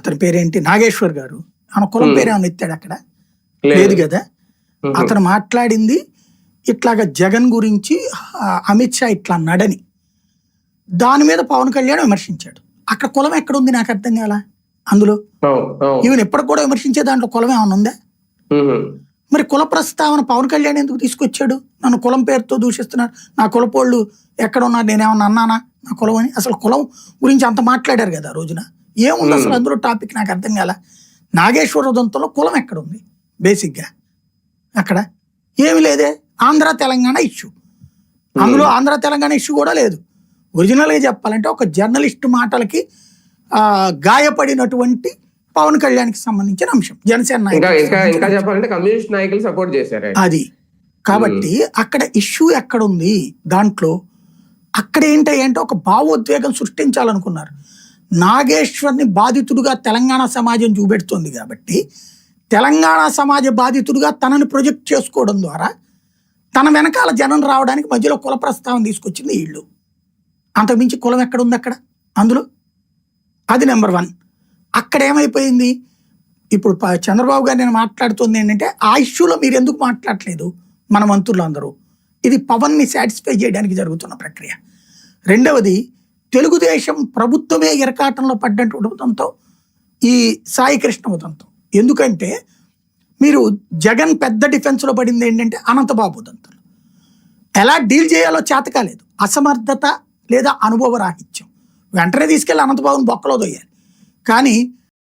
అతని పేరేంటి నాగేశ్వర్ గారు, ఆయన కులం పేరేమన్నా ఎత్తాడు అక్కడ? లేదు కదా. అతను మాట్లాడింది ఇట్లాగా జగన్ గురించి అమిత్ షా ఇట్లా అన్నాడని, దాని మీద పవన్ కళ్యాణ్ విమర్శించాడు. అక్కడ కులం ఎక్కడుంది నాకు అర్థం కాల. అందులో ఈవెన్ ఎప్పటికి కూడా విమర్శించే దాంట్లో కులం ఏమైనా ఉందా? మరి కుల ప్రస్తావన పవన్ కళ్యాణ్ ఎందుకు తీసుకొచ్చాడు? నన్ను కులం పేరుతో దూషిస్తున్నారు, నా కులపోళ్ళు ఎక్కడ ఉన్నారు, నేనేమన్నా అన్నానా నా కులం అని? అసలు కులం గురించి అంత మాట్లాడారు కదా ఆ రోజున. ఏముంది అసలు అందులో టాపిక్ నాకు అర్థం కాల. నాగేశ్వర ఉదంతంలో కులం ఎక్కడుంది బేసిక్గా? అక్కడ ఏమి లేదే. ఆంధ్ర తెలంగాణ ఇష్యూ, అందులో ఆంధ్ర తెలంగాణ ఇష్యూ కూడా లేదు. ఒరిజినల్గా చెప్పాలంటే ఒక జర్నలిస్ట్ మాటలకి గాయపడినటువంటి పవన్ కళ్యాణ్కి సంబంధించిన అంశం. జనసేన నాయకులు సపోర్ట్ చేశారు అది. కాబట్టి అక్కడ ఇష్యూ ఎక్కడుంది దాంట్లో? అక్కడ ఏంటంటే ఒక భావోద్వేగం సృష్టించాలనుకున్నారు. నాగేశ్వర్ని బాధితుడుగా తెలంగాణ సమాజం చూపెడుతుంది కాబట్టి తెలంగాణ సమాజ బాధితుడుగా తనని ప్రొజెక్ట్ చేసుకోవడం ద్వారా తన వెనకాల జనం రావడానికి మధ్యలో కుల ప్రస్తావన తీసుకొచ్చింది వీళ్ళు. అంతకుమించి కులం ఎక్కడుంది అక్కడ అందులో? అది నెంబర్ 1. అక్కడ ఏమైపోయింది, ఇప్పుడు చంద్రబాబు గారు నేను మాట్లాడుతుంది ఏంటంటే ఆ ఇష్యూలో మీరు ఎందుకు మాట్లాడలేదు మన మంత్రులు అందరూ? ఇది పవన్ని సాటిస్ఫై చేయడానికి జరుగుతున్న ప్రక్రియ. రెండవది, తెలుగుదేశం ప్రభుత్వమే ఇరకాటంలో పడ్డటువంటి ఉదంతం ఈ సాయి కృష్ణ ఉదంతం. ఎందుకంటే మీరు జగన్ పెద్ద డిఫెన్స్లో పడింది ఏంటంటే అనంతబాబు ఉదంతం. ఎలా డీల్ చేయాలో చేత కాలేదు, అసమర్థత లేదా అనుభవ రాహిత్యం. వెంటనే తీసుకెళ్ళి అనంతబాబుని బొక్కలో దొయ్యాలి. కానీ